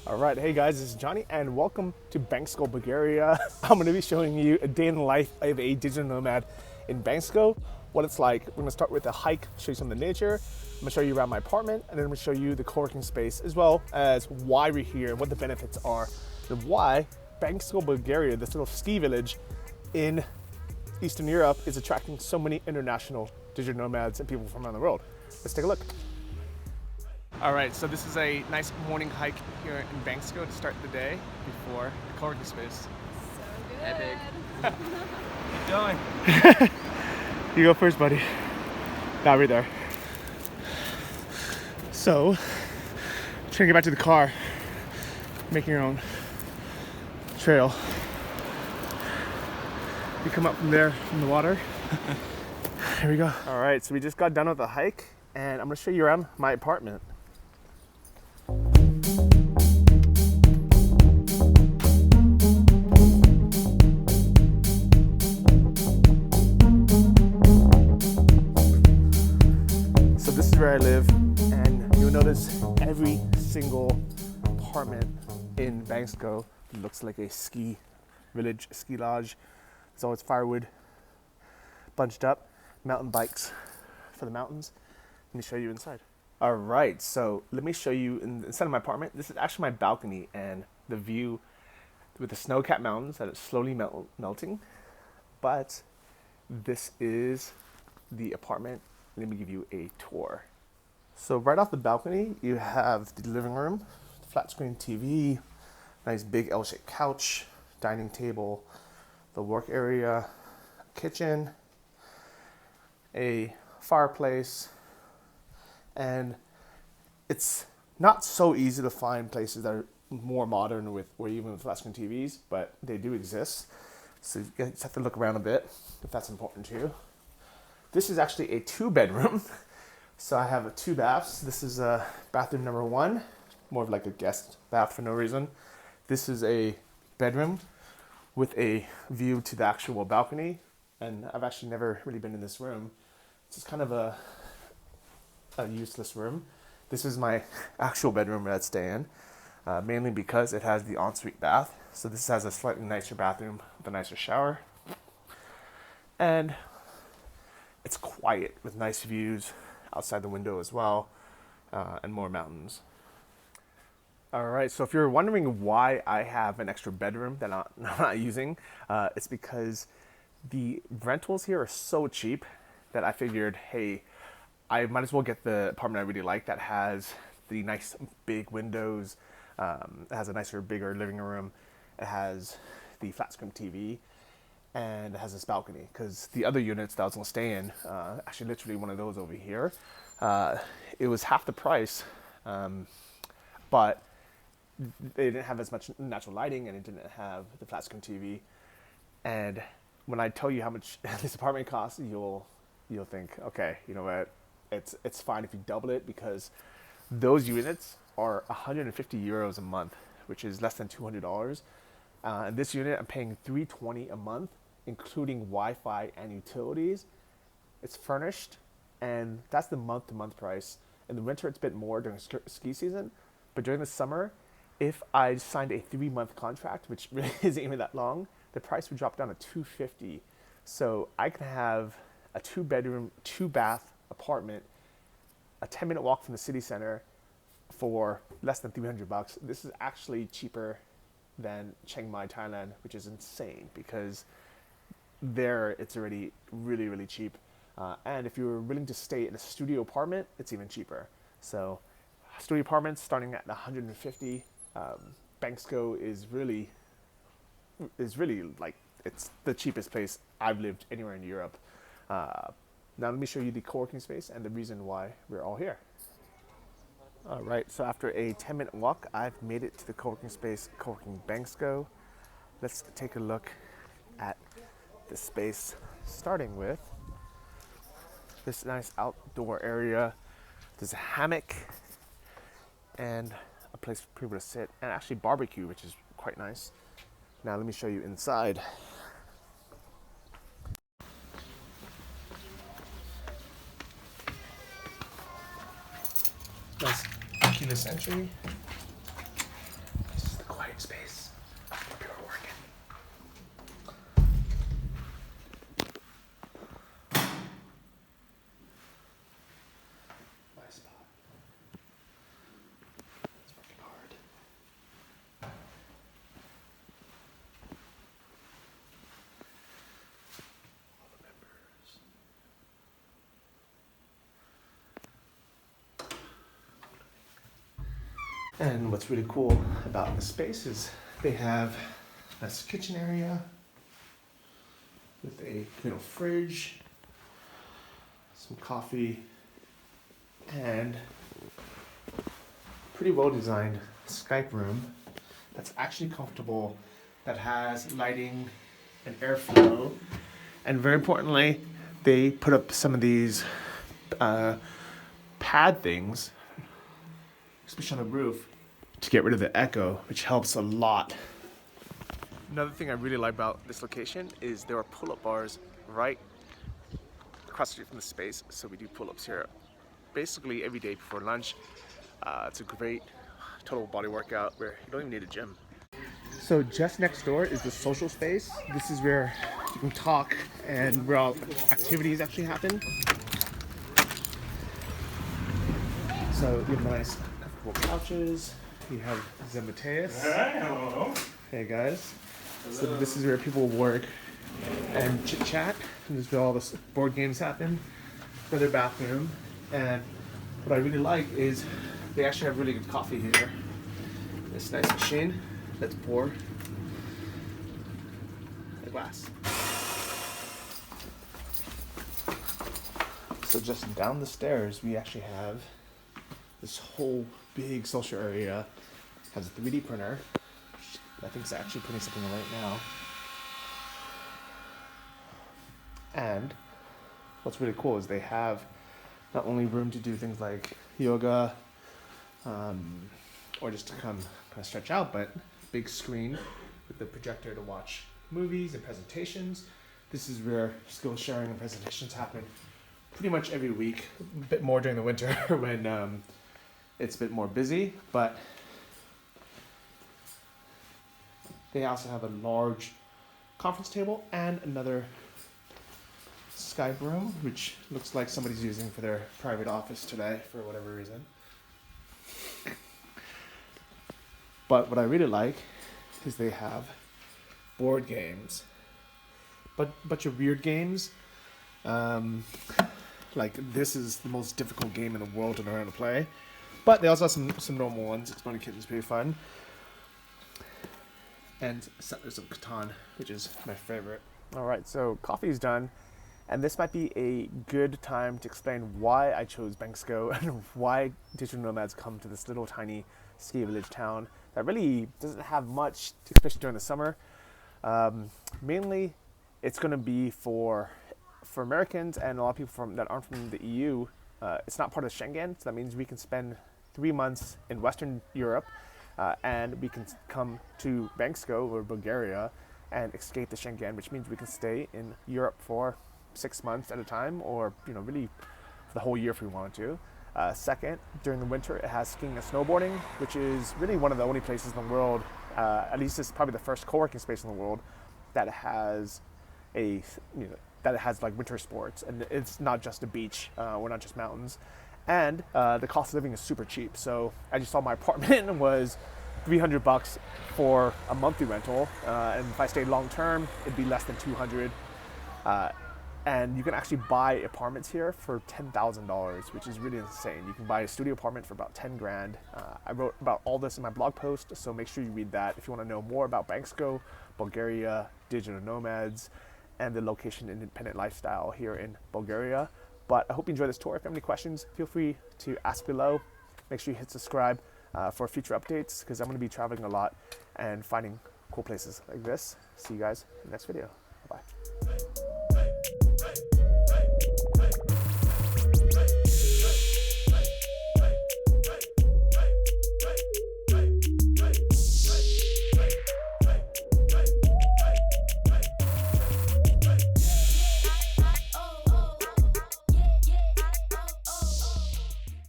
All right, hey guys, this is Johnny, and welcome to Bansko, Bulgaria. I'm going to be showing you a day in the life of a digital nomad in Bansko, what it's like. We're going to start with a hike, show you some of the nature. I'm going to show you around my apartment, and then I'm going to show you the co-working space, as well as why we're here, what the benefits are, and why Bansko, Bulgaria, this little ski village in Eastern Europe, is attracting so many international digital nomads and people from around the world. Let's take a look. All right, so this is a nice morning hike here in Bansko to start the day before the co-working space. So good. Hey, big. Keep going. You go first, buddy. Now we're there. So, trying to get back to the car, making your own trail. You come up from there, from the water. Here we go. All right, so we just got done with the hike, and I'm gonna show you around my apartment. So this is where I live, and you'll notice every single apartment in Bansko looks like a ski village, ski lodge. There's always firewood bunched up, mountain bikes for the mountains. Let me show you inside. All right, so let me show you inside of my apartment. This is actually my balcony, and the view with the snow-capped mountains that is slowly melting. But this is the apartment. Let me give you a tour. So right off the balcony, you have the living room, flat screen TV, nice big L-shaped couch, dining table, the work area, kitchen, a fireplace, and it's not so easy to find places that are more modern or even with flat screen TVs, but they do exist. So you just have to look around a bit if that's important to you. This is actually a 2-bedroom. So I have 2 baths. This is bathroom number 1, more of like a guest bath for no reason. This is a bedroom with a view to the actual balcony. And I've actually never really been in this room. It's kind of a useless room. This is my actual bedroom that I stay in, mainly because it has the ensuite bath. So this has a slightly nicer bathroom with a nicer shower. And it's quiet with nice views outside the window as well, and more mountains. All right, so if you're wondering why I have an extra bedroom that I'm not using, it's because the rentals here are so cheap that I figured, hey, I might as well get the apartment I really like that has the nice big windows, it has a nicer, bigger living room, it has the flat screen TV, and it has this balcony, because the other units that I was going to stay in, actually literally one of those over here, it was half the price, but they didn't have as much natural lighting, and it didn't have the flat screen TV. And when I tell you how much this apartment costs, you'll think, okay, you know what, it's fine if you double it, because those units are 150 euros a month, which is less than $200. And this unit I'm paying 320 a month, including Wi-Fi and utilities. It's furnished, and that's the month-to-month price. In the winter, it's a bit more during ski season, but during the summer, if I signed a 3-month contract, which really isn't even that long, the price would drop down to 250. So I can have a 2-bedroom, 2-bath apartment, a 10-minute walk from the city center for less than $300. This is actually cheaper than Chiang Mai, Thailand, which is insane, because there it's already really, really cheap. And if you're willing to stay in a studio apartment, it's even cheaper. So studio apartments starting at 150. Bansko is really like, it's the cheapest place I've lived anywhere in Europe. Now let me show you the co-working space and the reason why we're all here. All right, so after a 10-minute walk, I've made it to the co-working space, Co-working Bansko. Let's take a look at the space, starting with this nice outdoor area. There's a hammock and a place for people to sit, and actually barbecue, which is quite nice. Now let me show you inside. Nice keyless entry. And what's really cool about the space is they have a nice kitchen area with a little fridge, some coffee, and pretty well designed Skype room that's actually comfortable, that has lighting and airflow, and very importantly, they put up some of these pad things, especially on the roof, to get rid of the echo, which helps a lot. Another thing I really like about this location is there are pull-up bars right across the street from the space, so we do pull-ups here basically every day before lunch. It's a great total body workout where you don't even need a gym. So just next door is the social space. This is where you can talk and where all activities actually happen. So you have nice comfortable couches. You have Zemmateus. Hello. Hey guys. So this is where people work and chit chat. And this is where all the board games happen. Another bathroom. And what I really like is they actually have really good coffee here. This nice machine. Let's pour a glass. So just down the stairs, we actually have this whole big social area. Has a 3D printer. I think it's actually printing something right now. And what's really cool is they have not only room to do things like yoga, or just to come kind of stretch out, but big screen with the projector to watch movies and presentations. This is where skill sharing and presentations happen pretty much every week, a bit more during the winter when it's a bit more busy, but they also have a large conference table and another Skype room, which looks like somebody's using for their private office today for whatever reason. But what I really like is they have board games, but a bunch of weird games. Like this is the most difficult game in the world to learn how to play. But they also have some normal ones. Exploding Kitten's pretty fun. And Settlers of Catan, which is my favorite. All right, so coffee's done. And this might be a good time to explain why I chose Bansko and why digital nomads come to this little tiny ski village town that really doesn't have much, especially during the summer. Mainly, it's going to be for Americans and a lot of people that aren't from the EU. It's not part of Schengen, so that means we can spend 3 months in Western Europe, and we can come to Bansko or Bulgaria and escape the Schengen, which means we can stay in Europe for 6 months at a time, or really for the whole year if we wanted to. Second, during the winter, it has skiing and snowboarding, which is really one of the only places in the world, at least it's probably the first co-working space in the world that has like winter sports, and it's not just a beach, or not just mountains. And the cost of living is super cheap. So as you saw, my apartment was $300 for a monthly rental, and if I stayed long term, it'd be less than $200. And you can actually buy apartments here for $10,000, which is really insane. You can buy a studio apartment for about 10 grand. I wrote about all this in my blog post, so make sure you read that if you want to know more about Bansko, Bulgaria, digital nomads, and the location independent lifestyle here in Bulgaria. But I hope you enjoyed this tour. If you have any questions, feel free to ask below. Make sure you hit subscribe for future updates, because I'm going to be traveling a lot and finding cool places like this. See you guys in the next video.